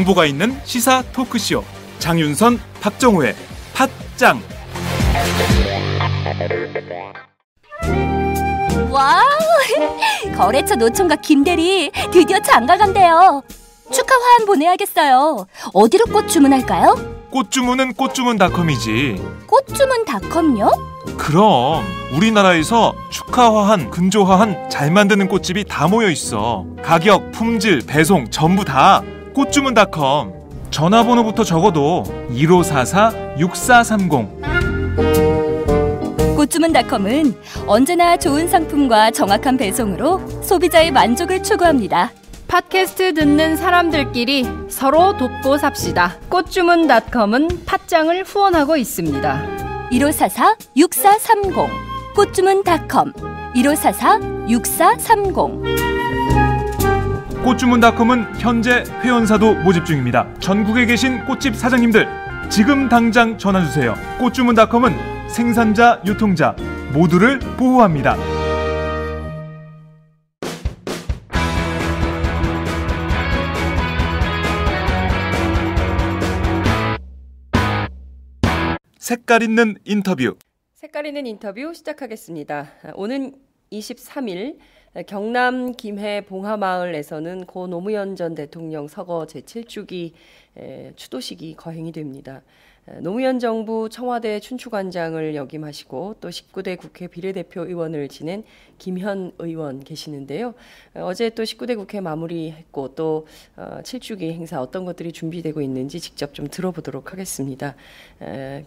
정보가 있는 시사 토크쇼 장윤선, 박정호의 팟짱. 와우! 거래처 노총각 김대리 드디어 장가 간대요. 축하 화한 보내야겠어요. 어디로 꽃 주문할까요? 꽃 주문은 꽃주문닷컴이지. 꽃주문닷컴요? 그럼 우리나라에서 축하 화한, 근조 화한 잘 만드는 꽃집이 다 모여 있어. 가격, 품질, 배송 전부 다 꽃주문닷컴. 전화번호부터 적어도 1544-6430. 꽃주문닷컴은 언제나 좋은 상품과 정확한 배송으로 소비자의 만족을 추구합니다. 팟캐스트 듣는 사람들끼리 서로 돕고 삽시다. 꽃주문닷컴은 팟짱을 후원하고 있습니다. 1544-6430 꽃주문닷컴 1544-6430. 꽃주문닷컴은 현재 회원사도 모집 중입니다. 전국에 계신 꽃집 사장님들 지금 당장 전화주세요. 꽃주문닷컴은 생산자, 유통자 모두를 보호합니다. 색깔 있는 인터뷰. 색깔 있는 인터뷰 시작하겠습니다. 오는 23일 경남 김해 봉하마을에서는 고 노무현 전 대통령 서거 제7주기 추도식이 거행이 됩니다. 노무현 정부 청와대 춘추관장을 역임하시고 또 19대 국회 비례대표 의원을 지낸 김현 의원 계시는데요. 어제 또 19대 국회 마무리했고 또 7주기 행사 어떤 것들이 준비되고 있는지 직접 좀 들어보도록 하겠습니다.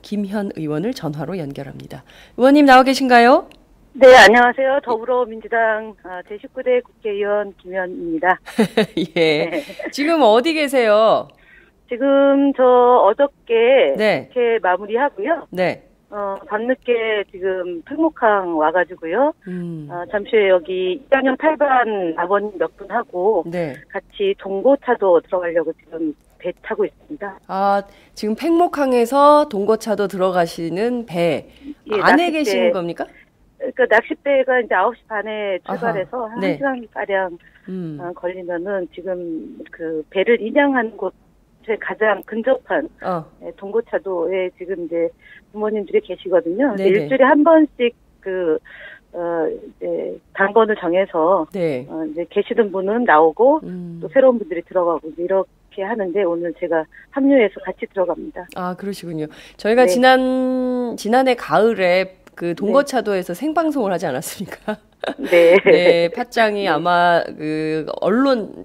김현 의원을 전화로 연결합니다. 의원님 나와 계신가요? 네, 안녕하세요. 더불어민주당 제19대 국회의원 김현입니다. 예. 네. 지금 어디 계세요? 지금 저 어저께 네. 국회 마무리하고요. 네. 밤늦게 지금 팽목항 와가지고요. 잠시 후에 여기 2학년 8반 아버님 몇 분하고 네. 같이 동고차도 들어가려고 지금 배 타고 있습니다. 아, 지금 팽목항에서 동거차도 들어가시는 배 예, 안에 계시는 겁니까? 그러니까 낚싯배가 이제 9시 반에 출발해서 한 네. 1시간가량 걸리면은 지금 그 배를 인양하는 곳에 가장 근접한 동고차도에 지금 이제 부모님들이 계시거든요. 네네. 일주일에 한 번씩 이제 당번을 정해서 네. 이제 계시던 분은 나오고 또 새로운 분들이 들어가고 이렇게 하는데 오늘 제가 합류해서 같이 들어갑니다. 아, 그러시군요. 저희가 네. 지난해 가을에 그 동거차도에서 생방송을 하지 않았습니까? 네. 네, 팟짱이 아마 그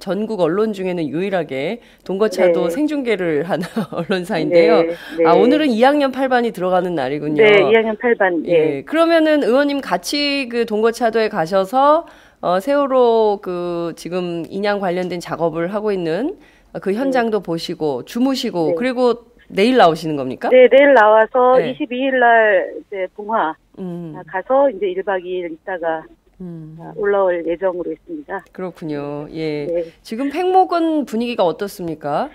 전국 언론 중에는 유일하게 동거차도 네. 생중계를 하는 언론사인데요. 네. 네. 아, 오늘은 2학년 8반이 들어가는 날이군요. 네, 2학년 8반. 예. 예. 그러면은 의원님 같이 그 동거차도에 가셔서 세월호 그 지금 인양 관련된 작업을 하고 있는 그 현장도 보시고 주무시고 네. 그리고 내일 나오시는 겁니까? 네, 내일 나와서 네. 22일 날 이제 봉화 가서 이제 1박 2일 있다가 올라올 예정으로 있습니다. 그렇군요. 예. 네. 지금 팽목은 분위기가 어떻습니까?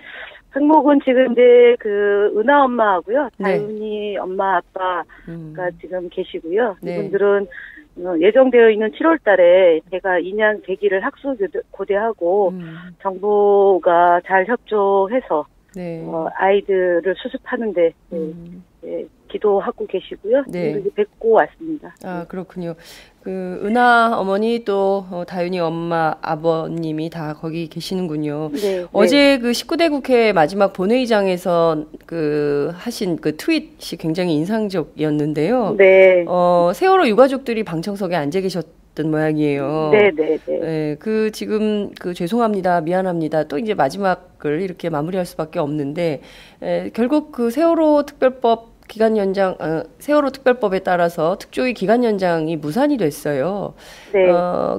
팽목은 지금 이제 그 은하 엄마하고요. 네. 다윤이 엄마 아빠가 지금 계시고요. 네. 이분들은 예정되어 있는 7월 달에 제가 인양 대기를 학수고대하고 정부가 잘 협조해서 네. 아이들을 수습하는데 기도하고 계시고요. 네. 이렇게 뵙고 왔습니다. 아, 그렇군요. 그 은하 어머니 또 다윤이 엄마 아버님이 다 거기 계시는군요. 네. 어제 그 19대 국회 마지막 본회의장에서 그 하신 그 트윗이 굉장히 인상적이었는데요. 네. 세월호 유가족들이 방청석에 앉아 계셨던 모양이에요. 네. 네, 그 지금 그 죄송합니다, 미안합니다. 또 이제 마지막을 이렇게 마무리할 수밖에 없는데 결국 그 세월호 특별법 기간 연장, 세월호 특별법에 따라서 특조위 기간 연장이 무산이 됐어요. 네.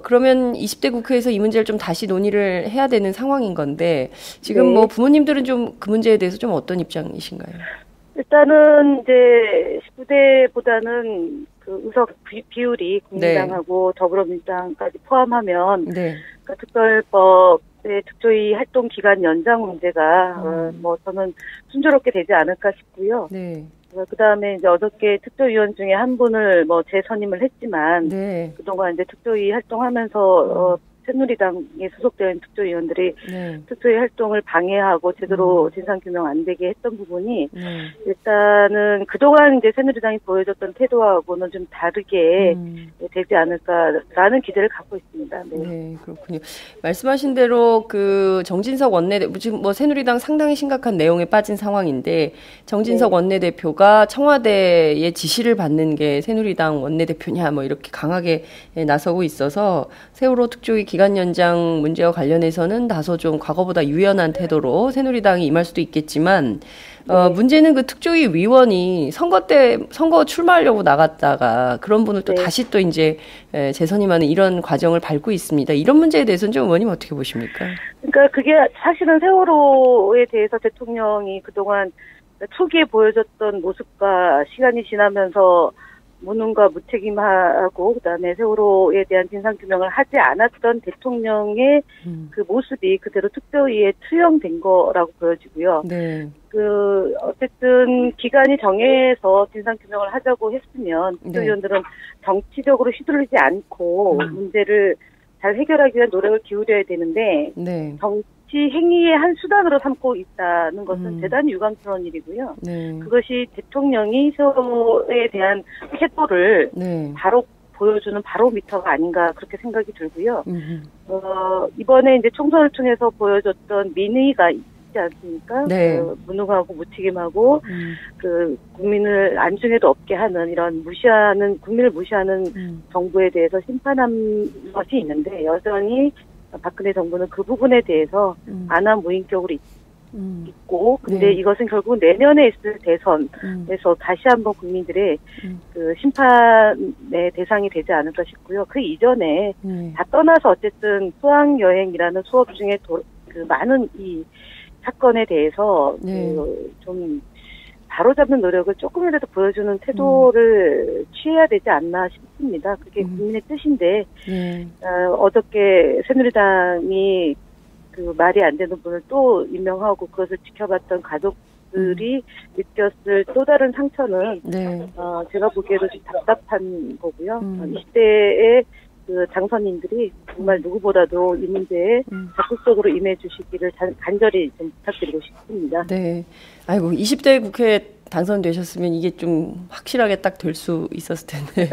그러면 20대 국회에서 이 문제를 좀 다시 논의를 해야 되는 상황인 건데 지금 네. 뭐 부모님들은 좀 그 문제에 대해서 좀 어떤 입장이신가요? 일단은 이제 19대보다는 그 의석 비율이 국민당하고 더불어민주당까지 포함하면 네. 그 특별법의 특조위 활동 기간 연장 문제가 뭐 저는 순조롭게 되지 않을까 싶고요. 네. 그 다음에 이제 어저께 특조위원 중에 한 분을 뭐 재선임을 했지만 네. 그동안 이제 특조위 활동하면서 새누리당에 소속되어 있는 특조위원들이 네. 특조위 활동을 방해하고 제대로 진상규명 안 되게 했던 부분이 네. 일단은 그동안 이제 새누리당이 보여줬던 태도하고는 좀 다르게 되지 않을까라는 기대를 갖고 있습니다. 네. 네, 그렇군요. 말씀하신 대로 그 정진석 원내대표, 지금 뭐 새누리당 상당히 심각한 내용에 빠진 상황인데 정진석 네. 원내대표가 청와대의 지시를 받는 게 새누리당 원내대표냐 뭐 이렇게 강하게 나서고 있어서 세월호 특조위 기간 연장 문제와 관련해서는 다소 좀 과거보다 유연한 태도로 새누리당이 임할 수도 있겠지만 문제는 그 특조위 위원이 선거 출마하려고 나갔다가 그런 분을 또 네. 다시 또 이제 재선임하는 이런 과정을 밟고 있습니다. 이런 문제에 대해서는 좀 의원님 어떻게 보십니까? 그러니까 그게 사실은 세월호에 대해서 대통령이 그동안 초기에 보여줬던 모습과 시간이 지나면서 무능과 무책임하고 그다음에 세월호에 대한 진상규명을 하지 않았던 대통령의 그 모습이 그대로 특조위에 투영된 거라고 보여지고요. 네. 어쨌든 기간이 정해서 진상규명을 하자고 했으면 특조위원들은 정치적으로 휘둘리지 않고 문제를 잘 해결하기 위한 노력을 기울여야 되는데 네. 정치 행위의 한 수단으로 삼고 있다는 것은 대단히 유감스러운 일이고요. 네. 그것이 대통령이 세월호에 대한 태도를 네. 바로 보여주는 바로미터가 아닌가 그렇게 생각이 들고요. 이번에 이제 총선을 통해서 보여줬던 민의가 있지 않습니까? 네. 무능하고 무책임하고 그 국민을 안중에도 없게 하는 이런 국민을 무시하는 정부에 대해서 심판한 것이 있는데 여전히 박근혜 정부는 그 부분에 대해서 안하무인격으로 있고 근데 네. 이것은 결국 내년에 있을 대선에서 다시 한번 국민들의 그 심판의 대상이 되지 않을까 싶고요. 그 이전에 다 떠나서 어쨌든 수학여행이라는 수업 중에 그 많은 이 사건에 대해서 좀 바로잡는 노력을 조금이라도 보여주는 태도를 취해야 되지 않나 싶습니다. 그게 국민의 뜻인데 어저께 새누리당이 그 말이 안 되는 분을 또 임명하고 그것을 지켜봤던 가족들이 느꼈을 또 다른 상처는 제가 보기에도 좀 답답한 거고요. 20대의 그 당선인들이 정말 누구보다도 이 문제에 적극적으로 임해 주시기를 간절히 좀 부탁드리고 싶습니다. 네. 아이고, 20대 국회에 당선되셨으면 이게 좀 확실하게 딱 될 수 있었을 텐데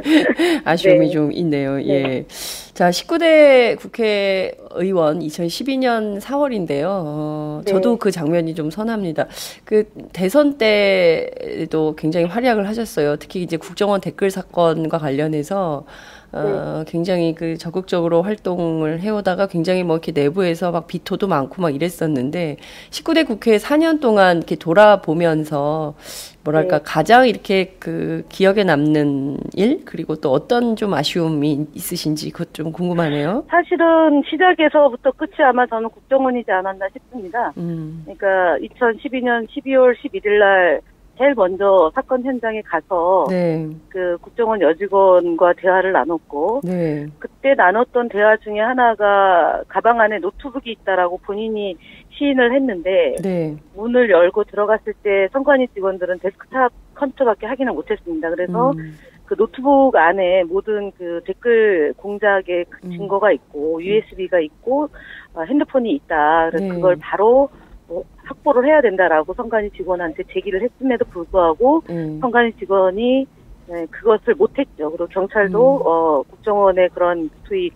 아쉬움이 좀 있네요. 예. 자, 19대 국회의원 2012년 4월인데요. 저도 그 장면이 좀 선합니다. 그 대선 때도 굉장히 활약을 하셨어요. 특히 이제 국정원 댓글 사건과 관련해서 굉장히 그 적극적으로 활동을 해오다가 굉장히 뭐 이렇게 내부에서 막 비토도 많고 막 이랬었는데 19대 국회 4년 동안 이렇게 돌아보면서 뭐랄까 가장 이렇게 그 기억에 남는 일 그리고 또 어떤 좀 아쉬움이 있으신지 그것 좀 궁금하네요. 사실은 시작에서부터 끝이 아마 저는 국정원이지 않았나 싶습니다. 그러니까 2012년 12월 11일 날 제일 먼저 사건 현장에 가서 그 국정원 여직원과 대화를 나눴고 그때 나눴던 대화 중에 하나가 가방 안에 노트북이 있다라고 본인이 시인을 했는데 문을 열고 들어갔을 때 선관위 직원들은 데스크탑 컴퓨터밖에 확인을 못했습니다. 그래서 그 노트북 안에 모든 그 댓글 공작의 그 증거가 있고 USB가 있고 핸드폰이 있다. 그래서 그걸 바로 확보를 해야 된다라고 선관위 직원한테 제기를 했음에도 불구하고 선관위 직원이 그것을 못했죠. 그리고 경찰도 국정원의 그런 소위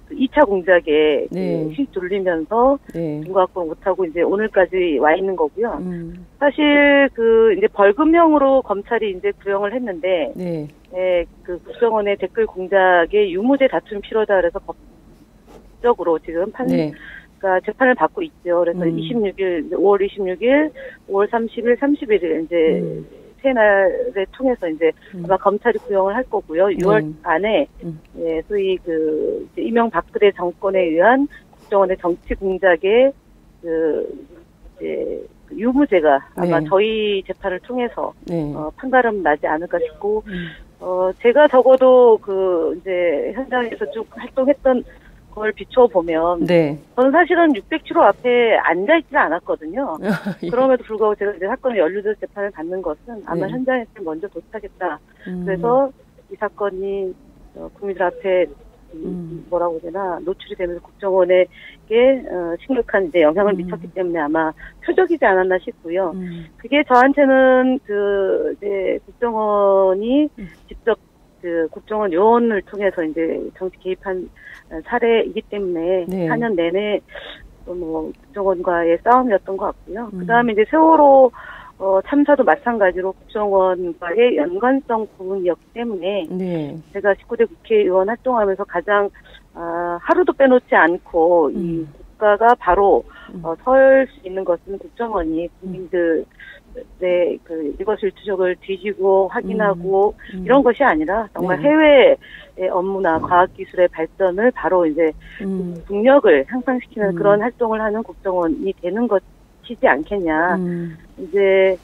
2차 공작에 휘둘리면서 증거 확보를 못하고 이제 오늘까지 와 있는 거고요. 사실 그 이제 벌금형으로 검찰이 이제 구형을 했는데 그 국정원의 댓글 공작의 유무죄 다툼 필요다 그래서 법적으로 지금 그러니까 재판을 받고 있죠. 그래서 26일, 5월 26일, 5월 30일, 31일 이제 세 날에 통해서 이제 아마 검찰이 구형을 할 거고요. 6월 안에 소위 그 이명박근혜 정권에 의한 국정원의 정치 공작의 그 이제 유무죄가 아마 저희 재판을 통해서 판가름 나지 않을까 싶고 제가 적어도 그 이제 현장에서 쭉 활동했던 걸 비춰보면 저는 사실은 600km 앞에 앉아있지는 않았거든요. 그럼에도 불구하고 제가 이제 사건을 연루돼서 재판을 받는 것은 아마 현장에 먼저 도착했다. 그래서 이 사건이 국민들 앞에 뭐라고 해야 되나, 노출이 되면서 국정원에게 심각한 이제 영향을 미쳤기 때문에 아마 표적이지 않았나 싶고요. 그게 저한테는 이제 국정원이 직접 국정원 요원을 통해서 이제 정치 개입한 사례이기 때문에 네. 4년 내내 국정원과의 싸움이었던 것 같고요. 그 다음에 이제 세월호 참사도 마찬가지로 국정원과의 연관성 부분이었기 때문에 네. 제가 19대 국회의원 활동하면서 가장 하루도 빼놓지 않고 이 국가가 바로 설 수 있는 것은 국정원이 국민들의 일거수일투족을 뒤지고 확인하고 이런 것이 아니라 정말 네. 해외의 업무나 과학기술의 발전을 바로 이제 국력을 향상시키는 그런 활동을 하는 국정원이 되는 것이지 않겠냐. 이제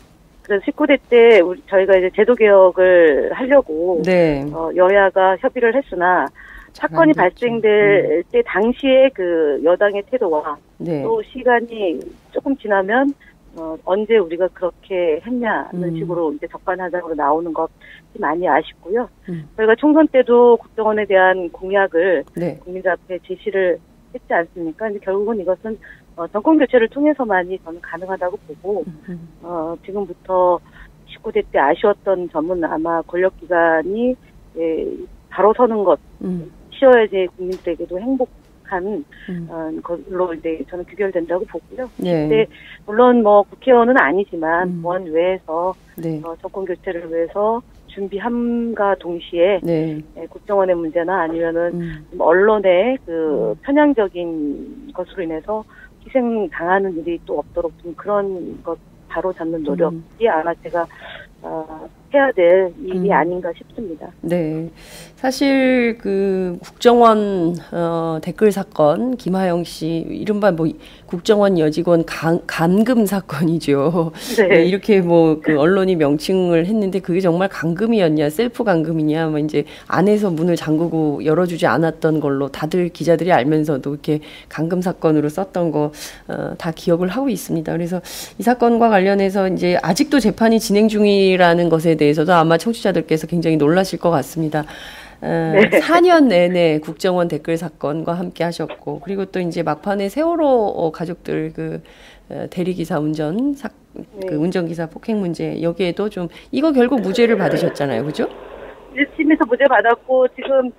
그래서 19대 때 저희가 이제 제도 개혁을 하려고 네. 여야가 협의를 했으나 사건이 발생될 때 당시에 그 여당의 태도와 네. 또 시간이 조금 지나면 언제 우리가 그렇게 했냐는 식으로 이제 적반하장으로 나오는 것이 많이 아쉽고요. 저희가 총선 때도 국정원에 대한 공약을 네. 국민들 앞에 제시를 했지 않습니까? 근데 결국은 이것은 정권 교체를 통해서만이 저는 가능하다고 보고 지금부터 19대 때 아쉬웠던 점은 아마 권력기관이 바로 서는 것 쉬어야지 국민들에게도 행복한 걸로 이제 저는 규결된다고 보고요. 네. 근데 물론 국회의원은 아니지만 원외에서 네. 정권 교체를 위해서 준비함과 동시에 네. 국정원의 문제나 아니면은 언론의 그 편향적인 것으로 인해서 희생 당하는 일이 또 없도록 좀 그런 것 바로 잡는 노력이 아마 제가 해야 될 일이 아닌가 싶습니다. 네. 사실 그 국정원 댓글 사건 김하영 씨 이른바 국정원 여직원 감금 사건이죠. 네. 이렇게 그 언론이 명칭을 했는데 그게 정말 감금이었냐 셀프 감금이냐 이제 안에서 문을 잠그고 열어주지 않았던 걸로 다들 기자들이 알면서도 이렇게 감금 사건으로 썼던 거 다 기억을 하고 있습니다. 그래서 이 사건과 관련해서 이제 아직도 재판이 진행 중이라는 것에 대해서도 아마 청취자들께서 굉장히 놀라실 것 같습니다. 네. 4년 내내 국정원 댓글 사건과 함께 하셨고, 그리고 또 이제 막판에 세월호 가족들 대리기사 그 운전기사 폭행 문제, 여기에도 좀, 이거 결국 무죄를 받으셨잖아요. 그죠? 1심에서 무죄 받았고, 지금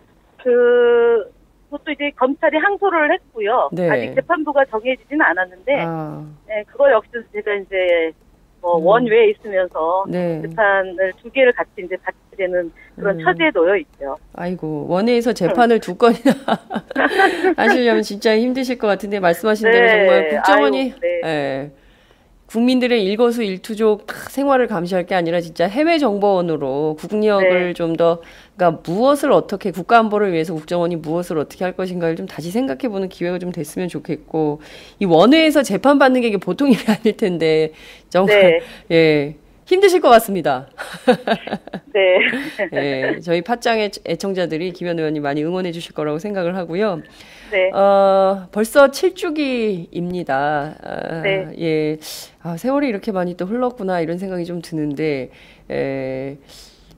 그것도 이제 검찰이 항소를 했고요. 네. 아직 재판부가 정해지지는 않았는데, 네, 그거 역시 제가 이제, 원외에 있으면서 네. 재판을 2개를 같이 이제 받게 되는 그런 처지에 놓여 있죠. 아이고, 원외에서 재판을 2건이나 하시려면 진짜 힘드실 것 같은데 말씀하신 대로 네. 정말 국정원이 네. 국민들의 일거수일투족 생활을 감시할 게 아니라 진짜 해외 정보원으로 국력을 네. 좀 더 그러니까 무엇을 어떻게 국가 안보를 위해서 국정원이 무엇을 어떻게 할 것인가를 좀 다시 생각해보는 기회가 좀 됐으면 좋겠고 이 원외에서 재판받는 게 이게 보통 일이 아닐 텐데 정말 네. 예. 힘드실 것 같습니다. 네. 네. 저희 팟짱의 애청자들이 김현 의원님 많이 응원해 주실 거라고 생각을 하고요. 네. 벌써 7주기입니다. 네. 예. 세월이 이렇게 많이 또 흘렀구나 이런 생각이 좀 드는데,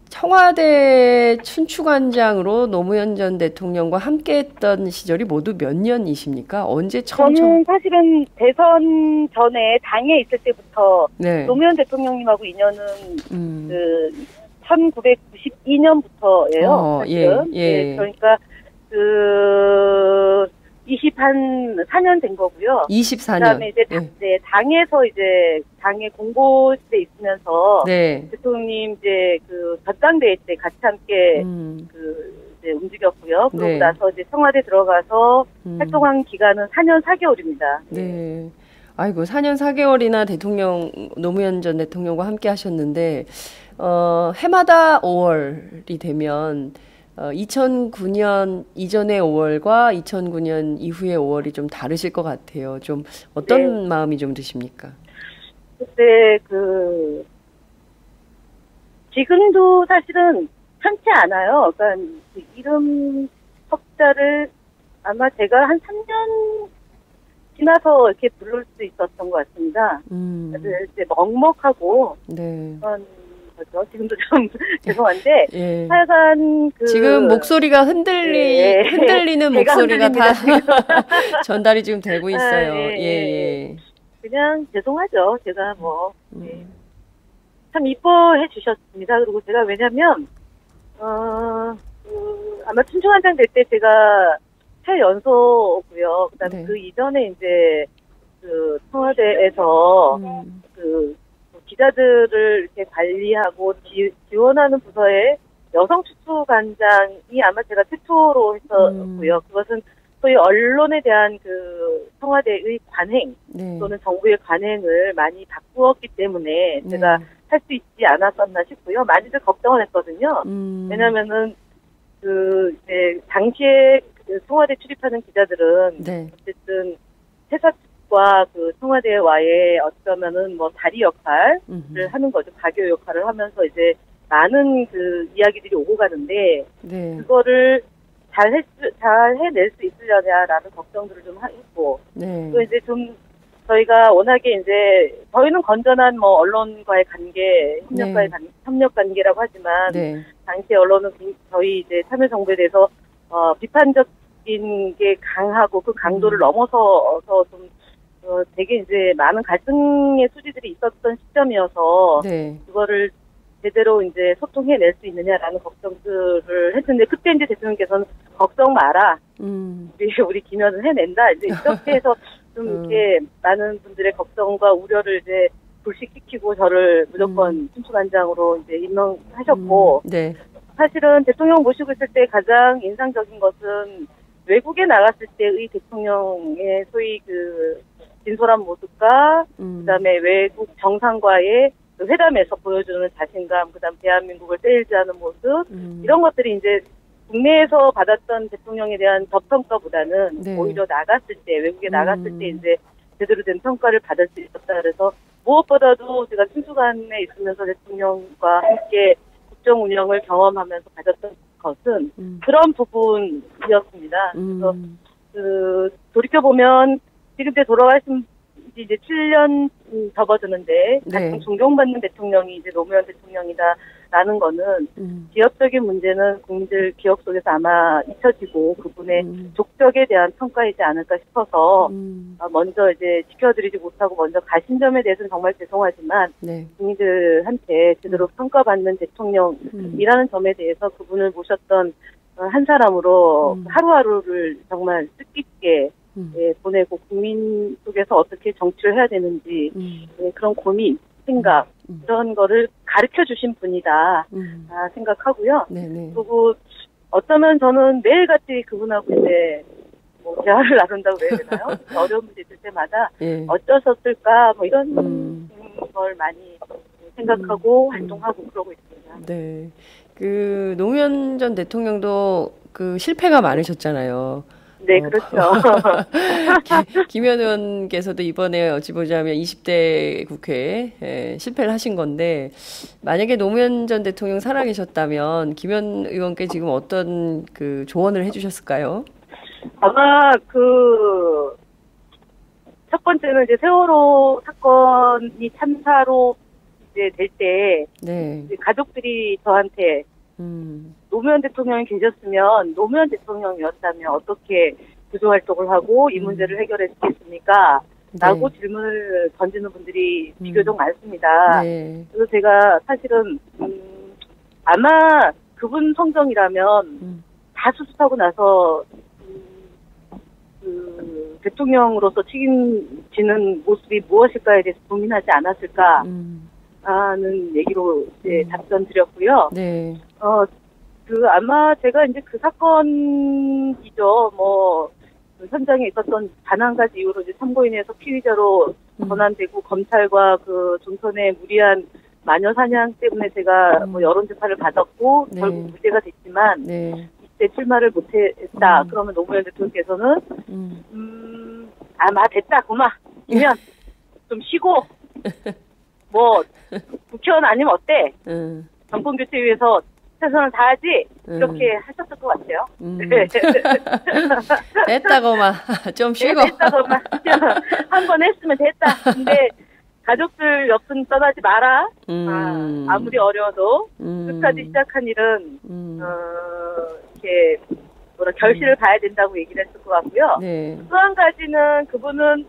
청와대 춘추관장으로 노무현 전 대통령과 함께했던 시절이 모두 몇 년이십니까? 언제 저는 사실은 대선 전에 당에 있을 때부터 네. 노무현 대통령님하고 인연은 1992년부터예요. 예. 네, 그러니까 24년 된 거고요. 24년. 그다음에 이제 네, 당에서 이제 당의 공보실에 있으면서 네. 대통령님 이제 전당대회 때 같이 함께 이제 움직였고요. 그러고 네. 나서 이제 청와대 들어가서 활동한 기간은 4년 4개월입니다. 네. 아이고 4년 4개월이나 노무현 전 대통령과 함께 하셨는데 해마다 5월이 되면 2009년 이전의 5월과 2009년 이후의 5월이 좀 다르실 것 같아요. 좀 어떤 네. 마음이 좀 드십니까? 그때 지금도 사실은 편치 않아요. 그러니까 이름 석자를 아마 제가 한 3년 지나서 이렇게 부를 수 있었던 것 같습니다. 그래서 이제 먹먹하고 네. 거죠. 지금도 좀 죄송한데 예. 하여간 지금 목소리가 흔들리는 목소리가 다 전달이 지금 되고 있어요. 예. 그냥 죄송하죠. 제가 참 이뻐해 주셨습니다. 그리고 제가 왜냐면 아마 춘추관장 될 때 제가 최연소고요. 그다음에 그 이전에 이제 그 청와대에서 기자들을 이렇게 관리하고 지원하는 부서에 여성 추수관장이 아마 제가 최초로 했었고요. 그것은 소위 언론에 대한 그 청와대의 관행 또는 정부의 관행을 많이 바꾸었기 때문에 제가 할 수 있지 않았었나 싶고요. 많이들 걱정을 했거든요. 왜냐면은 이제 당시에 그 청와대 출입하는 기자들은 어쨌든 회사 측과 그 청와대와의 어쩌면은 다리 역할을 하는 거죠. 가교 역할을 하면서 이제 많은 그 이야기들이 오고 가는데 그거를 잘 해낼 수 있으려냐라는 걱정들을 좀 했고 또 이제 좀 저희가 워낙에 이제 저희는 건전한 언론과의 관계, 협력 관계라고 하지만 당시 언론은 저희 이제 참여정부에 대해서 비판적인 게 강하고 그 강도를 넘어서서 좀 되게 이제 많은 갈등의 소지들이 있었던 시점이어서 그거를 제대로 이제 소통해낼 수 있느냐라는 걱정들을 했는데 그때 이제 대통령께서는 걱정 마라. 우리 김현은 해낸다. 이제 이렇게 해서 좀 이렇게 많은 분들의 걱정과 우려를 이제 불식시키고 저를 무조건 춘추관장으로 이제 임명하셨고 사실은 대통령 모시고 있을 때 가장 인상적인 것은 외국에 나갔을 때의 대통령의 소위 그 진솔한 모습과 그다음에 외국 정상과의 회담에서 보여주는 자신감, 그다음 대한민국을 떼일지 않은 모습 이런 것들이 이제 국내에서 받았던 대통령에 대한 저평가보다는 오히려 나갔을 때 외국에 나갔을 때 이제 제대로 된 평가를 받을 수 있었다. 그래서 무엇보다도 제가 춘추관에 있으면서 대통령과 함께 국정 운영을 경험하면서 가졌던 것은 그런 부분이었습니다. 그래서 돌이켜 보면 지금 때 돌아가신 지 이제 7년 접어드는데 가장 존경받는 대통령이 이제 노무현 대통령이다라는 거는 지역적인 문제는 국민들 기억 속에서 아마 잊혀지고 그분의 족적에 대한 평가이지 않을까 싶어서 먼저 이제 지켜드리지 못하고 먼저 가신 점에 대해서는 정말 죄송하지만 국민들한테 제대로 평가받는 대통령이라는 점에 대해서 그분을 모셨던 한 사람으로 하루하루를 정말 뜻깊게 보내고 국민 속에서 어떻게 정치를 해야 되는지 그런 고민, 생각 그런 거를 가르쳐 주신 분이다 생각하고요. 그리고 어쩌면 저는 매일같이 그분하고 이제 대화를 나눈다고 해야 되나요? 어려운 문제 있을 때마다 어쩌셨을까 이런 걸 많이 생각하고 활동하고 그러고 있습니다. 그 노무현 전 대통령도 그 실패가 많으셨잖아요. 네, 그렇죠. 김현 의원께서도 이번에 어찌 보자면 20대 국회에 실패를 하신 건데 만약에 노무현 전 대통령 살아계셨다면 김현 의원께 지금 어떤 그 조언을 해주셨을까요? 아마 첫 번째는 이제 세월호 사건이 참사로 이제 될 때 가족들이 저한테 노무현 대통령이 계셨으면 노무현 대통령이었다면 어떻게 구조활동을 하고 이 문제를 해결했겠습니까? 라고 질문을 던지는 분들이 비교적 많습니다. 그래서 제가 사실은 아마 그분 성정이라면 다 수습하고 나서 대통령으로서 책임지는 모습이 무엇일까에 대해서 고민하지 않았을까 하는 얘기로 이제 답변 드렸고요. 아마 제가 이제 그 사건이죠. 그 현장에 있었던 단 한 가지 이유로 이제 참고인에서 피의자로 전환되고 검찰과 그 종선의 무리한 마녀 사냥 때문에 제가 여론 재판을 받았고 결국 무죄가 됐지만 이때 출마를 못했다. 그러면 노무현 대통령께서는 아마 됐다 고마 이면 좀 쉬고 국회의원 아니면 어때? 정권 교체 위해서 최선을 다하지 이렇게 하셨을 것 같아요. 됐다고만 좀 쉬고. 됐다고만 한 번 했으면 됐다. 근데 가족들 옆은 떠나지 마라. 아무리 어려워도 끝까지 시작한 일은 이렇게 결실을 봐야 된다고 얘기를 했을 것 같고요. 네. 또 한 가지는 그분은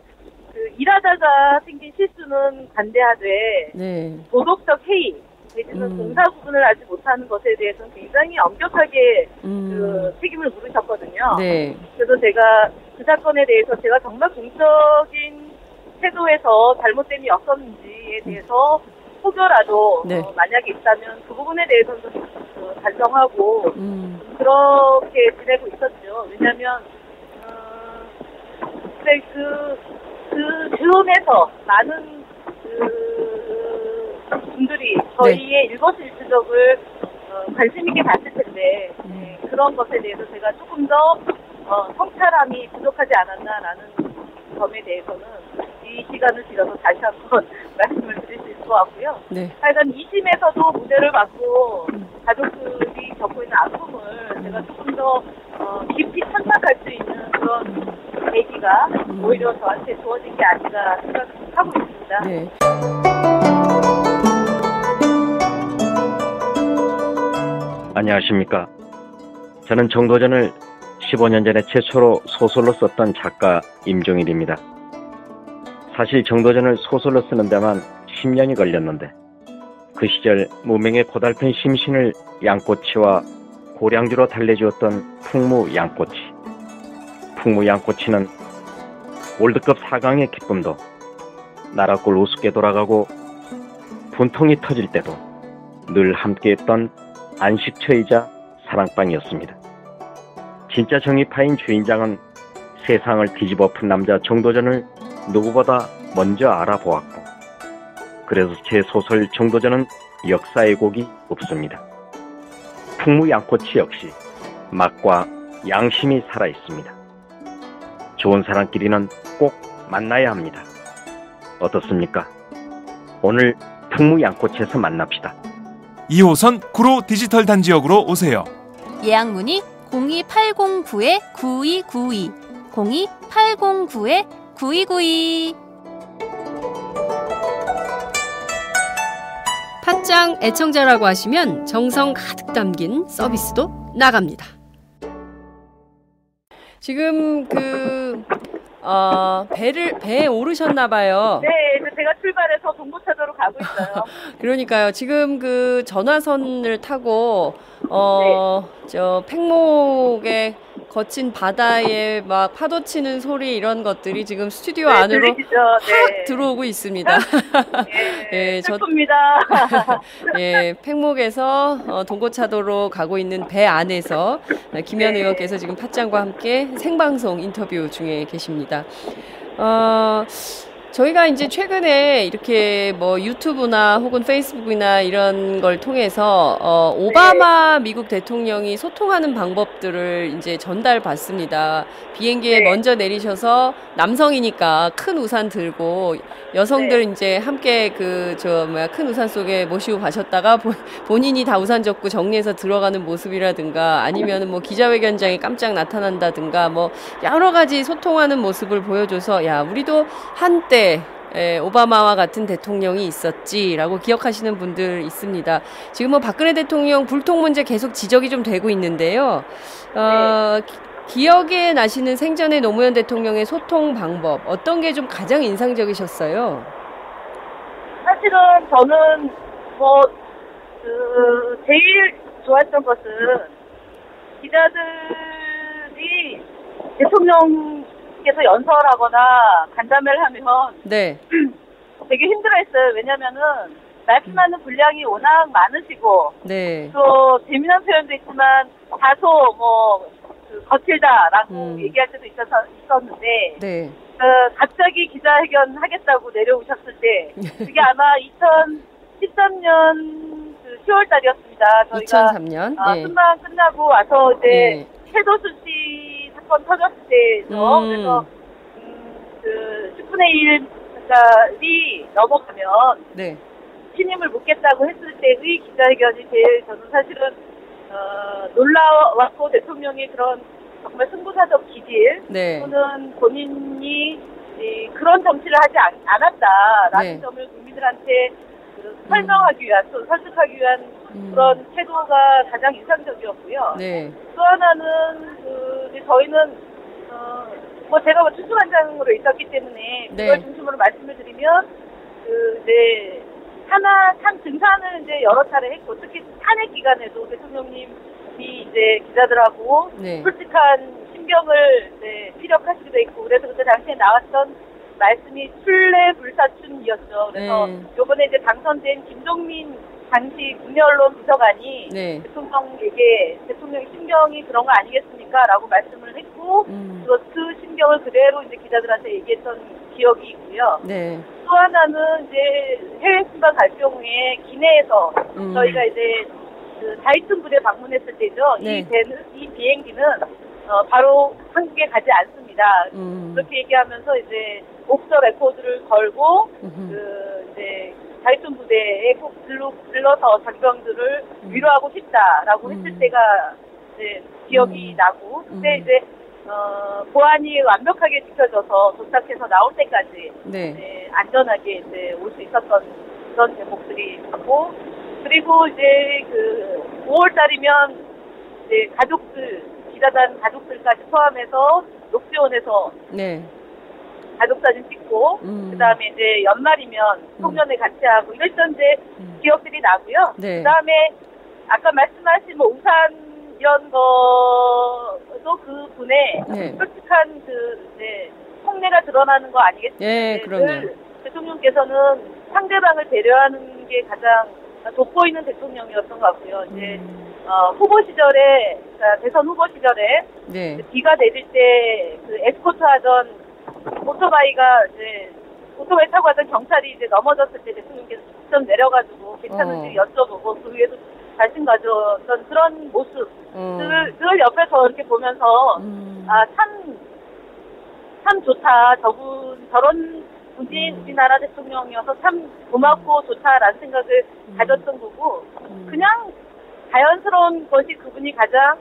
일하다가 생긴 실수는 관대하되 네. 도덕적 해이 내지는 공사 구분을 알지 못하는 것에 대해서는 굉장히 엄격하게 책임을 물으셨거든요. 네. 그래서 제가 그 사건에 대해서 제가 정말 공적인 태도에서 잘못됨이 없었는지에 대해서 혹여라도 네. 만약에 있다면 그 부분에 대해서는 좀 반성하고 그렇게 지내고 있었죠. 왜냐하면 그 즈음에서 많은 분들이 저희의 일거수일투족을 관심 있게 봤을 텐데 그런 것에 대해서 제가 조금 더 성찰함이 부족하지 않았나라는 점에 대해서는 이 시간을 빌어서 다시 한번 말씀을 드릴 수 있을 것 같고요. 네. 하여간 2심에서도 무죄를 받고 가족들이 겪고 있는 아픔을 제가 조금 더 깊이 참작할 수 있는 그런 계기가 오히려 저한테 주어진 게 아닌가 생각하고 있습니다. 네. 안녕하십니까. 저는 정도전을 15년 전에 최초로 소설로 썼던 작가 임종일입니다. 사실 정도전을 소설로 쓰는 데만 10년이 걸렸는데 그 시절 무명의 고달픈 심신을 양꼬치와 고량주로 달래주었던 풍무 양꼬치. 풍무 양꼬치는 월드컵 4강의 기쁨도 나라골 우습게 돌아가고 분통이 터질 때도 늘 함께했던 안식처이자 사랑방이었습니다. 진짜 정의파인 주인장은 세상을 뒤집어 푼 남자 정도전을 누구보다 먼저 알아보았고 그래서 제 소설 정도전은 역사의 곡이 없습니다. 풍무 양꼬치 역시 맛과 양심이 살아있습니다. 좋은 사람끼리는 꼭 만나야 합니다. 어떻습니까? 오늘 풍무 양꼬치에서 만납시다. 2호선 구로 디지털 단지역으로 오세요. 예약 문의 02809-9292 02809-9292. 팟짱 애청자라고 하시면 정성 가득 담긴 서비스도 나갑니다. 지금 배에 오르셨나봐요. 네, 제가 출발해서 동부차도로 가고 있어요. 그러니까요. 지금 그 전화선을 타고 저 팽목에 거친 바다에 막 파도 치는 소리 이런 것들이 지금 스튜디오 안으로 확 들어오고 있습니다. 네, 슬픕니다. 예, 팽목에서 동고차도로 가고 있는 배 안에서 김현 의원께서 지금 팟짱과 함께 생방송 인터뷰 중에 계십니다. 저희가 이제 최근에 이렇게 뭐 유튜브나 혹은 페이스북이나 이런 걸 통해서 오바마 미국 대통령이 소통하는 방법들을 이제 전달받습니다. 비행기에 먼저 내리셔서 남성이니까 큰 우산 들고 여성들 이제 함께 큰 우산 속에 모시고 가셨다가 본인이 다 우산 접고 정리해서 들어가는 모습이라든가 아니면은 뭐 기자회견장에 깜짝 나타난다든가 뭐 여러 가지 소통하는 모습을 보여줘서 야, 우리도 한때 오바마와 같은 대통령이 있었지라고 기억하시는 분들 있습니다. 지금 뭐 박근혜 대통령 불통 문제 계속 지적이 좀 되고 있는데요. 기억에 나시는 생전의 노무현 대통령의 소통 방법 어떤 게 좀 가장 인상적이셨어요? 사실은 저는 제일 좋았던 것은 기자들이 대통령께서 연설하거나 간담회를 하면 되게 힘들어했어요. 왜냐면은 말씀하는 분량이 워낙 많으시고 또 재미난 표현도 있지만 다소 거칠다라고 얘기할 때도 있었는데 갑자기 기자회견 하겠다고 내려오셨을 때 그게 아마 2013년 10월 달이었습니다. 저희가 2003년 순방 끝나고 와서 이제 최도순 씨 사건 터졌을 때죠. 그래서 10분의 1까지 넘어가면 신임을 묻겠다고 했을 때의 기자회견이 제일 저는 사실은 놀라웠고 대통령의 그런 정말 승부사적 기질 또는 본인이 그런 정치를 하지 않았다라는 네. 점을 국민들한테 설명하기 위한, 또 설득하기 위한 그런 태도가 가장 인상적이었고요. 네. 또 하나는 이제 저희는 제가 추수관장으로 있었기 때문에 네. 그걸 중심으로 말씀을 드리면 이제 참 등산을 이제 여러 차례 했고, 특히 탄핵 기간에도 대통령님이 이제 기자들하고 네. 솔직한 신경을 피력하시기도 했고, 그래서 그때 당시에 나왔던 말씀이 출래불사춘이었죠. 그래서 요번에 이제 당선된 김종민 당시 국내언론 비서관이 네. 대통령에게 대통령의 심경이 그런 거 아니겠습니까? 라고 말씀을 했고, 그 심경을 그대로 이제 기자들한테 얘기했던 기억이 있고요. 네. 또 하나는 이제 해외 순방 갈 경우에 기내에서 저희가 이제 다이슨 부대 방문했을 때죠. 네. 이 비행기는 바로 한국에 가지 않습니다. 그렇게 얘기하면서 이제 옥서 레코드를 걸고 이제 다이슨 부대에 꼭 불러서 장병들을 위로하고 싶다라고 했을 때가 이제 기억이 나고, 그때 이제 보안이 완벽하게 지켜져서 도착해서 나올 때까지 네. 이제 안전하게 이제 올 수 있었던 그런 대목들이 있고, 그리고 이제 5월 달이면 이제 기자단 가족들까지 포함해서 녹지원에서 네. 가족 사진 찍고, 그 다음에 이제 연말이면 송년회 같이 하고 이랬던 이제 기억들이 나고요. 네. 그 다음에 아까 말씀하신 우산 이런 거도 그 분의 네. 솔직한 속내가 드러나는 거 아니겠습니까? 네, 그럼요. 대통령께서는 상대방을 배려하는 게 가장 돋보이는 대통령이었던 것 같고요. 이제 후보 시절에, 그러니까 대선 후보 시절에 네. 비가 내릴 때 에스코트 하던 오토바이가 이제 오토바이 타고 가던 경찰이 이제 넘어졌을 때 대통령께서 직접 내려가지고 괜찮은지 여쭤보고 그 위에도 관심 가졌던 그런 모습 늘 옆에서 이렇게 보면서 참 좋다, 저런 분이 우리나라 대통령이어서 참 고맙고 좋다라는 생각을 가졌던 거고, 그냥 자연스러운 것이 그분이 가장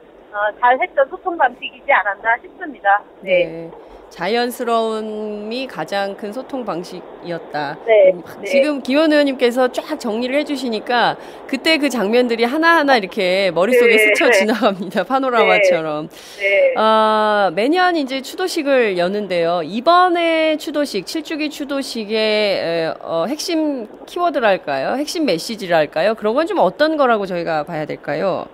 잘했던 소통 방식이지 않았나 싶습니다. 네. 자연스러움이 가장 큰 소통 방식이었다. 네. 지금 김원 의원님께서 쫙 정리를 해주시니까 그때 그 장면들이 하나하나 이렇게 머릿속에 스쳐 지나갑니다. 파노라마처럼. 네. 매년 이제 추도식을 여는데요. 이번에 추도식, 7주기 추도식의 핵심 키워드랄까요? 핵심 메시지랄까요? 그런 건 좀 어떤 거라고 저희가 봐야 될까요?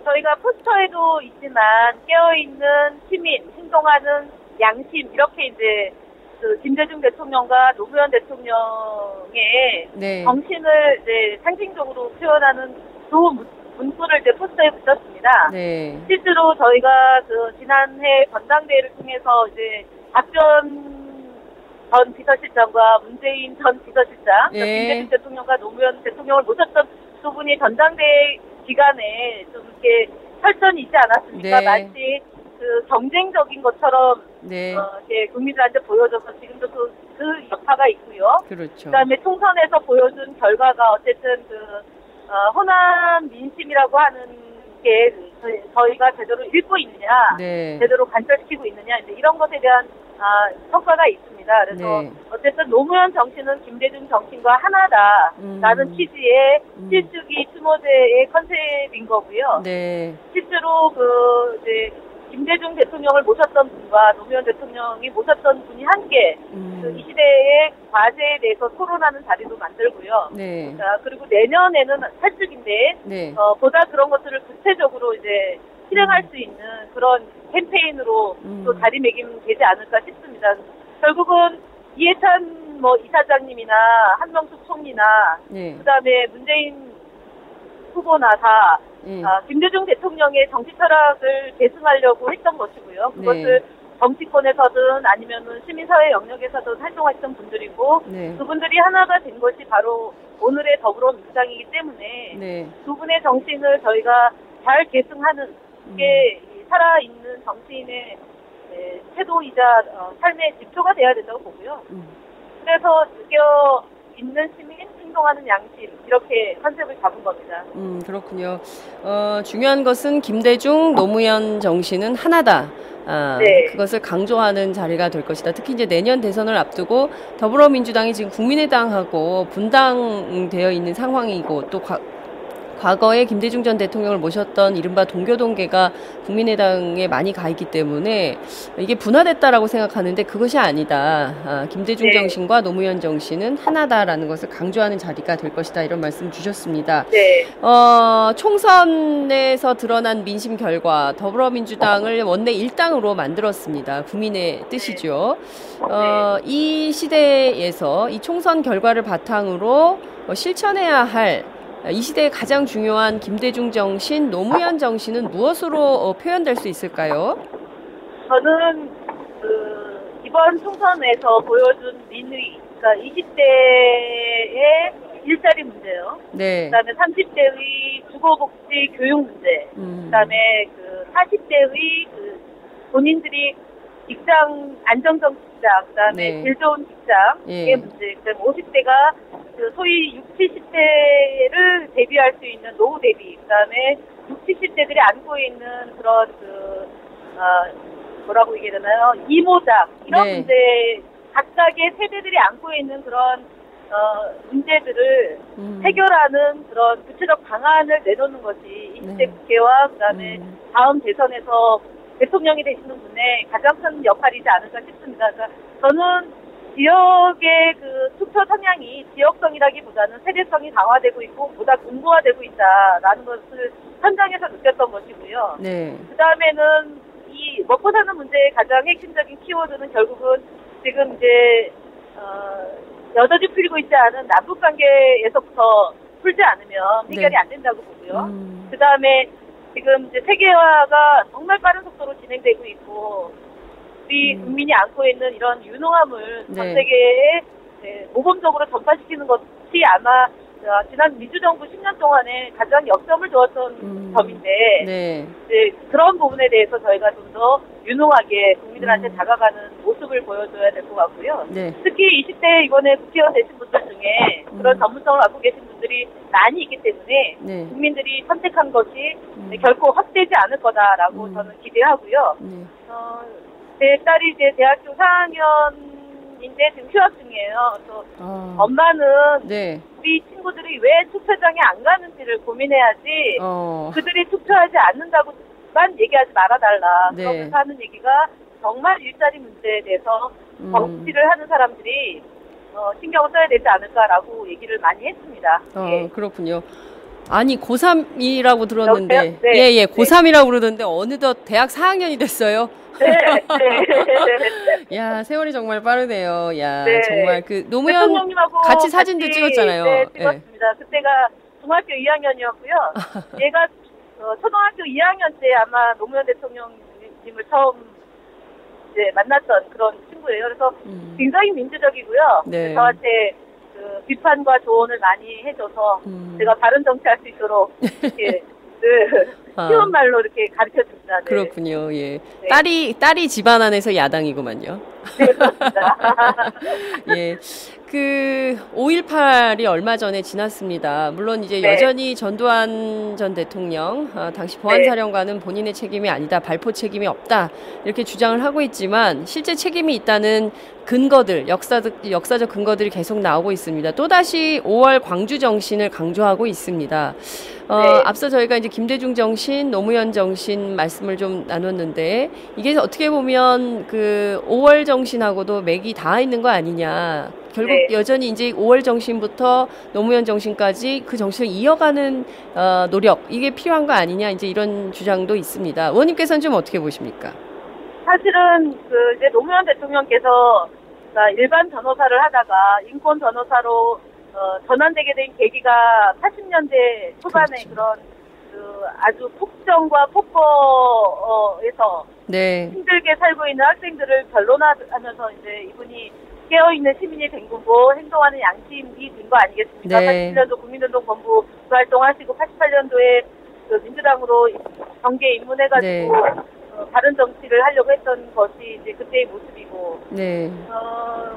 저희가 포스터에도 있지만 깨어있는 시민, 행동하는 양심, 이렇게 이제 김대중 대통령과 노무현 대통령의 네. 정신을 이제 상징적으로 표현하는 좋은 문구를 이제 포스터에 붙였습니다. 네. 실제로 저희가 지난해 전당대회를 통해서 이제 박전 전 비서실장과 문재인 전 비서실장, 네. 김대중 대통령과 노무현 대통령을 모셨던 두 분이 전당대회 기간에 좀 이렇게 설전이 있지 않았습니까? 네. 마치 경쟁적인 것처럼 네. 이렇게 국민들한테 보여줘서 지금도 그 여파가 있고요. 그렇죠. 그다음에 총선에서 보여준 결과가 어쨌든 호남 민심이라고 하는 게 저희가 제대로 읽고 있느냐, 네. 제대로 관철시키고 있느냐, 이제 이런 것에 대한 성과가 있습니다. 그래서 네. 어쨌든 노무현 정신은 김대중 정신과 하나다라는 취지의 7주기 추모제의 컨셉인 거고요. 네. 실제로 이제 김대중 대통령을 모셨던 분과 노무현 대통령이 모셨던 분이 함께 이 시대의 과제에 대해서 토론하는 자리도 만들고요. 네. 그리고 내년에는 8주기인데 네. 보다 그런 것들을 구체적으로 이제 실행할 수 있는 그런 캠페인으로 또 자리매김 되지 않을까 싶습니다. 결국은 이해찬 이사장님이나 한명숙 총리나 네. 그다음에 문재인 후보나 다 김대중 대통령의 정치 철학을 계승하려고 했던 것이고요. 그것을 정치권에서든 아니면은 시민사회 영역에서든 활동하셨던 분들이고, 네. 그분들이 하나가 된 것이 바로 오늘의 더불어민주당이기 때문에 네. 두 분의 정신을 저희가 잘 계승하는 게 살아있는 정치인의 태도이자 삶의 지표가 돼야 된다고 보고요. 그래서 느껴 있는 시민, 행동하는 양심 이렇게 컨셉을 잡은 겁니다. 그렇군요. 중요한 것은 김대중, 노무현 정신은 하나다. 네. 그것을 강조하는 자리가 될 것이다. 특히 이제 내년 대선을 앞두고 더불어민주당이 지금 국민의당하고 분당되어 있는 상황이고 또 과거에 김대중 전 대통령을 모셨던 이른바 동교동계가 국민의당에 많이 가 있기 때문에 이게 분화됐다라고 생각하는데 그것이 아니다. 김대중 네. 정신과 노무현 정신은 하나다라는 것을 강조하는 자리가 될 것이다. 이런 말씀 주셨습니다. 네. 총선에서 드러난 민심 결과 더불어민주당을 원내 1당으로 만들었습니다. 국민의 뜻이죠. 이 시대에서 이 총선 결과를 바탕으로 실천해야 할 이 시대의 가장 중요한 김대중 정신, 노무현 정신은 무엇으로 표현될 수 있을까요? 저는 이번 총선에서 보여준 민의, 그러니까 20대의 일자리 문제요. 네. 그다음에 30대의 주거복지 교육 문제. 그다음에 40대의 본인들이 직장 안정적 직장, 그다음에 네. 질 좋은 직장의 문제. 그다음에 50대가 소위 60, 70대를 대비할 수 있는 노후 대비, 그다음에 60, 70대들이 안고 있는 그런 뭐라고 얘기해야 되나요? 이모작 이런 네. 문제, 각각의 세대들이 안고 있는 그런 문제들을 해결하는 그런 구체적 방안을 내놓는 것이 20대 국회와 그다음에 다음 대선에서 대통령이 되시는 분의 가장 큰 역할이지 않을까 싶습니다. 그러니까 저는 지역의 투표 성향이 지역성이라기보다는 세대성이 강화되고 있고 보다 분고화되고 있다라는 것을 현장에서 느꼈던 것이고요. 네. 그 다음에는 이 먹고 사는 문제의 가장 핵심적인 키워드는 결국은 지금 이제 여전히 풀리고 있지 않은 남북 관계에서부터 풀지 않으면 해결이 안 된다고 보고요. 그 다음에 지금 이제 세계화가 정말 빠른 속도로 진행되고 있고 우리 국민이 안고 있는 이런 유능함을 전 세계에 모범적으로 전파시키는 것이 아마 지난 민주정부 10년 동안에 가장 역점을 두었던 점인데 이제 그런 부분에 대해서 저희가 좀 더 유능하게 국민들한테 다가가는 모습을 보여줘야 될 것 같고요. 특히 20대 이번에 국회의원 되신 분들 중에 그런 전문성을 갖고 계신 분들이 많이 있기 때문에 국민들이 선택한 것이 결코 헛되지 않을 거다라고 저는 기대하고요. 제 딸이 이제 대학교 4학년인데 지금 휴학 중이에요. 그래서 엄마는 우리 친구들이 왜 투표장에 안 가는지를 고민해야지 그들이 투표하지 않는다고만 얘기하지 말아달라. 그러면서 하는 얘기가 정말 일자리 문제에 대해서 정치를 하는 사람들이 신경을 써야 되지 않을까라고 얘기를 많이 했습니다. 그렇군요. 아니 고3이라고 들었는데 네. 고3이라고 그러던데 어느덧 대학 4학년이 됐어요. 네. 야, 세월이 정말 빠르네요. 야, 정말 노무현 대통령님하고 같이 사진도 찍었잖아요. 네, 찍었습니다. 그때가 중학교 2학년이었고요. 얘가 초등학교 2학년 때 아마 노무현 대통령님을 처음 이제 만났던 그런 친구예요. 그래서 굉장히 민주적이고요. 저한테 비판과 조언을 많이 해줘서 제가 바른 정치할 수 있도록 이렇게 쉬운 말로 이렇게 가르쳐 줍니다. 그렇군요. 예. 딸이 집안 안에서 야당이구만요. 네, 그렇습니다. 예. 5.18이 얼마 전에 지났습니다. 물론 이제 여전히 전두환 전 대통령, 당시 보안사령관은 본인의 책임이 아니다, 발포 책임이 없다, 이렇게 주장을 하고 있지만 실제 책임이 있다는 근거들, 역사적 근거들이 계속 나오고 있습니다. 또다시 5월 광주 정신을 강조하고 있습니다. 앞서 저희가 이제 김대중 정신, 노무현 정신 말씀을 좀 나눴는데 이게 어떻게 보면 5월 정신하고도 맥이 닿아 있는 거 아니냐. 결국 여전히 이제 5월 정신부터 노무현 정신까지 그 정신을 이어가는 노력, 이게 필요한 거 아니냐, 이제 이런 주장도 있습니다. 의원님께서는 좀 어떻게 보십니까? 사실은 이제 노무현 대통령께서 일반 변호사를 하다가 인권 변호사로 전환되게 된 계기가 80년대 초반에 그런 아주 폭정과 폭거에서 힘들게 살고 있는 학생들을 변론하면서 이제 이분이 깨어있는 시민이 된 거고 행동하는 양심이 된 거 아니겠습니까? 87년도 국민운동 본부 활동하시고 88년도에 민주당으로 정계에 입문해가지고 다른 정치를 하려고 했던 것이 이제 그때의 모습이고,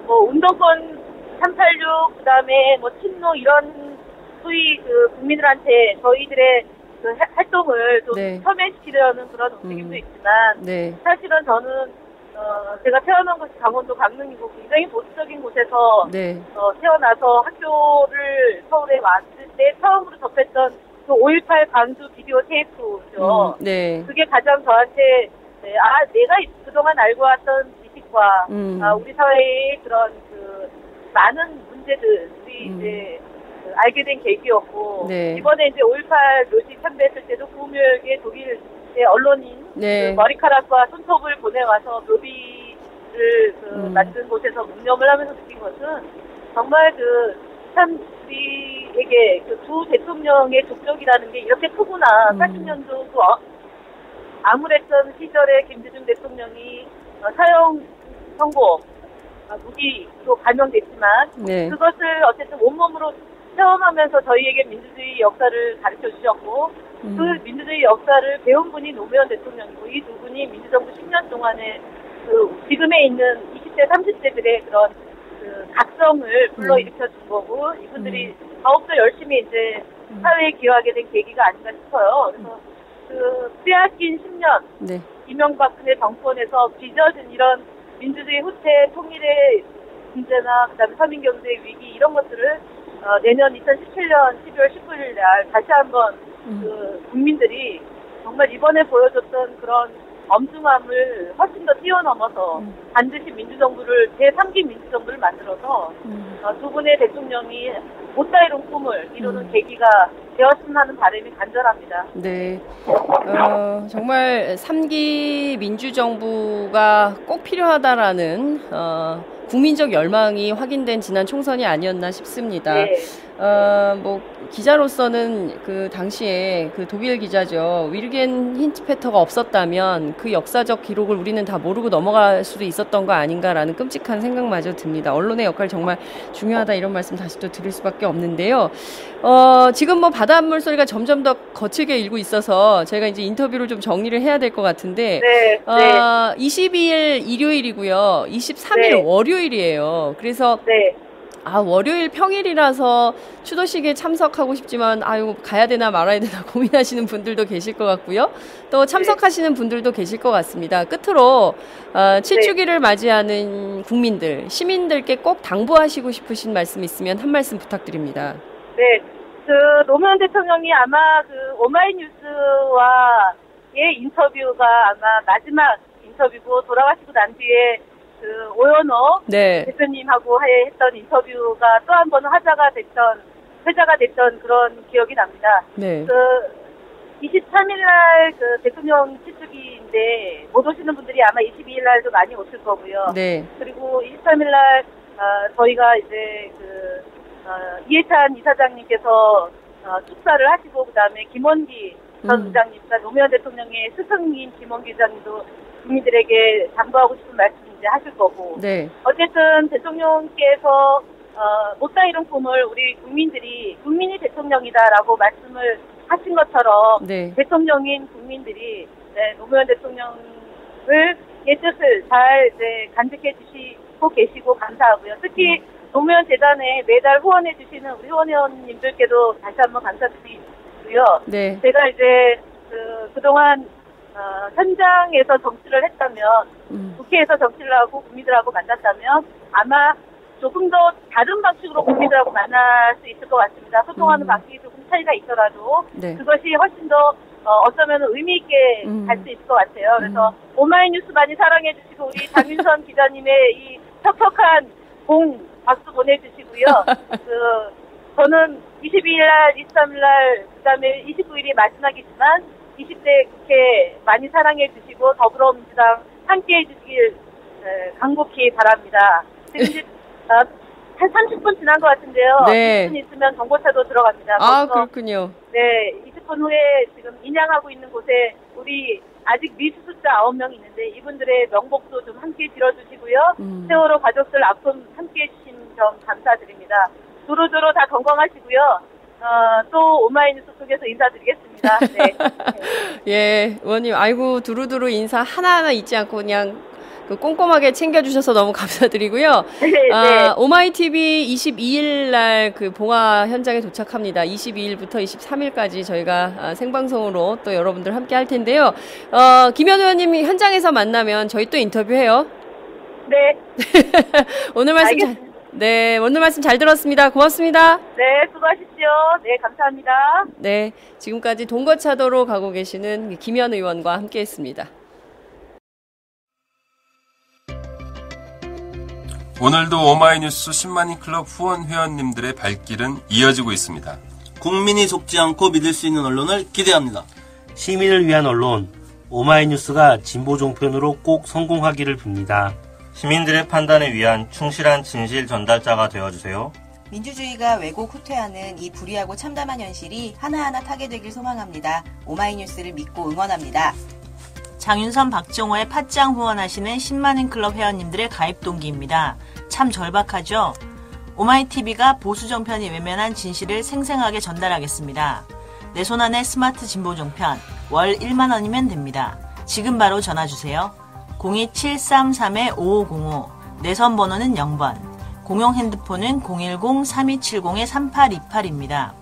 운동권 386 그다음에 뭐 친노 이런 소위 그 국민들한테 저희들의 그 활동을 좀 네. 폄훼시키려는 그런 움직임도 있지만 네. 사실은 저는 제가 태어난 곳이 강원도 강릉이고 굉장히 보수적인 곳에서 네. 태어나서 학교를 서울에 왔을 때 처음으로 접했던 그 5.18 광주 비디오 테이프죠. 네. 그게 가장 저한테 내가 그동안 알고 왔던 지식과 우리 사회의 그런 그 많은 문제들이 이제 알게 된 계기였고 네. 이번에 이제 5.18 묘지 참배했을 때도 구묘역의 독일의 언론인 네. 그 머리카락과 손톱을 보내와서 묘비를 만든 곳에서 묵념을 하면서 느낀 것은 정말 참 우리에게 그 두 대통령의 족적이라는 게 이렇게 크구나. 80년도 그 암울했던 시절에 김대중 대통령이 사형 선고 무기로 감형됐지만 네. 그것을 어쨌든 온몸으로 체험하면서 저희에게 민주주의 역사를 가르쳐 주셨고 그 민주주의 역사를 배운 분이 노무현 대통령이고 이 두 분이 민주정부 10년 동안에 그 지금에 있는 20대 30대들의 그런 그 각성을 불러일으켜 준 거고 이분들이 더욱더 열심히 이제 사회에 기여하게 된 계기가 아닌가 싶어요. 그래서 그 빼앗긴 10년 네. 이명박근혜 정권에서 빚어진 이런 민주주의 후퇴 통일의 문제나 그다음에 서민경제 위기 이런 것들을 내년 2017년 12월 19일 날 다시 한번 그 국민들이 정말 이번에 보여줬던 그런 엄중함을 훨씬 더 뛰어넘어서 반드시 민주정부를 제3기 민주정부를 만들어서 두 분의 대통령이 못다 이룬 꿈을 이루는 계기가 되었으면 하는 바람이 간절합니다. 네, 정말 3기 민주정부가 꼭 필요하다라는 국민적 열망이 확인된 지난 총선이 아니었나 싶습니다. 네. 뭐 기자로서는 그 당시에 그 독일 기자죠. 위르겐 힌트페터가 없었다면 그 역사적 기록을 우리는 다 모르고 넘어갈 수도 있었던 거 아닌가라는 끔찍한 생각마저 듭니다. 언론의 역할 정말 중요하다 이런 말씀 다시 또 드릴 수밖에 없는데요. 지금 뭐 바닷물 소리가 점점 더 거칠게 일고 있어서 제가 이제 인터뷰를 좀 정리를 해야 될 것 같은데 네. 22일 일요일이고요. 23일 네. 월요일이에요. 그래서 네. 월요일 평일이라서 추도식에 참석하고 싶지만 가야 되나 말아야 되나 고민하시는 분들도 계실 것 같고요. 또 참석하시는 분들도 계실 것 같습니다. 끝으로 7주기를 맞이하는 국민들, 시민들께 꼭 당부하시고 싶으신 말씀 있으면 한 말씀 부탁드립니다. 네, 그 노무현 대통령이 아마 그 오마이뉴스와의 인터뷰가 아마 마지막 인터뷰고 돌아가시고 난 뒤에 그 오연호 네. 대표님하고 했던 인터뷰가 또 한 번 회자가 됐던 그런 기억이 납니다. 네. 그 23일날 그 대통령 7주기인데 못 오시는 분들이 아마 22일날도 많이 오실 거고요. 네. 그리고 23일날 저희가 이제 이해찬 이사장님께서 축사를 하시고 그다음에 김원기 전 의장님, 그러니까 노무현 대통령의 스승님 김원기 의장님도 국민들에게 당부하고 싶은 말씀 이제 하실 거고. 네. 어쨌든 대통령께서 못다 이룬 꿈을 우리 국민이 대통령이다라고 말씀을 하신 것처럼 네. 대통령인 국민들이 노무현 대통령의 뜻을 잘 이제 간직해 주시고 계시고 감사하고요. 특히 노무현 재단에 매달 후원해 주시는 우리 후원회원님들께도 다시 한번 감사드리고요. 네. 제가 이제 그동안 현장에서 정치를 했다면 국회에서 정치를 하고 국민들하고 만났다면 아마 조금 더 다른 방식으로 국민들하고 만날 수 있을 것 같습니다. 소통하는 방식이 조금 차이가 있더라도 네. 그것이 훨씬 더 어쩌면 의미 있게 갈 수 있을 것 같아요. 그래서 오마이뉴스 많이 사랑해 주시고 우리 장윤선 기자님의 이 척척한 박수 보내주시고요. 저는 22일날, 23일날, 그 다음에 29일이 마지막이지만 20대 국회 많이 사랑해 주시고 더불어민주당 함께해 주시길 간곡히 바랍니다. 지금 이제 한 30분 지난 것 같은데요. 네. 20분 있으면 정보차도 들어갑니다. 그렇군요. 네, 20분 후에 지금 인양하고 있는 곳에 우리 아직 미수습자 9명 있는데 이분들의 명복도 좀 함께 빌어주시고요. 세월호 가족들 아픔 함께 해주신 점 감사드립니다. 조로조로 다 건강하시고요. 또 오마이뉴스 속에서 인사드리겠습니다. 네. 예, 의원님, 아이고, 두루두루 인사 하나하나 잊지 않고 그냥 꼼꼼하게 챙겨주셔서 너무 감사드리고요. 네. 오마이TV 22일 날 그 봉화 현장에 도착합니다. 22일부터 23일까지 저희가 생방송으로 또 여러분들 함께 할 텐데요. 김현 의원님이 현장에서 만나면 저희 또 인터뷰해요. 네. 오늘 말씀 오늘 말씀 잘 들었습니다. 고맙습니다. 네, 수고하십시오. 네, 감사합니다. 네, 지금까지 동거차도로 가고 계시는 김현 의원과 함께했습니다. 오늘도 오마이뉴스 10만인 클럽 후원 회원님들의 발길은 이어지고 있습니다. 국민이 속지 않고 믿을 수 있는 언론을 기대합니다. 시민을 위한 언론, 오마이뉴스가 진보 종편으로 꼭 성공하기를 빕니다. 시민들의 판단에 위한 충실한 진실 전달자가 되어주세요. 민주주의가 왜곡 후퇴하는 이 불의하고 참담한 현실이 하나하나 타개되길 소망합니다. 오마이뉴스를 믿고 응원합니다. 장윤선, 박정호의 팟짱 후원하시는 10만인 클럽 회원님들의 가입 동기입니다. 참 절박하죠? 오마이TV가 보수 정편이 외면한 진실을 생생하게 전달하겠습니다. 내 손안의 스마트 진보 종편, 월 1만 원이면 됩니다. 지금 바로 전화주세요. 02733-5505, 내선 번호는 0번, 공용 핸드폰은 010-3270-3828입니다.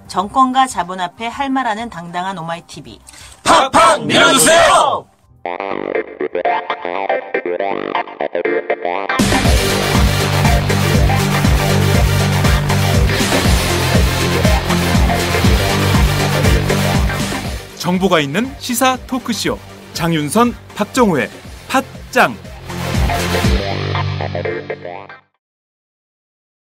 정권과 자본 앞에 할 말하는 당당한 오마이TV. 팍팍 밀어주세요! 정보가 있는 시사 토크쇼 장윤선, 박정호의 팟짱.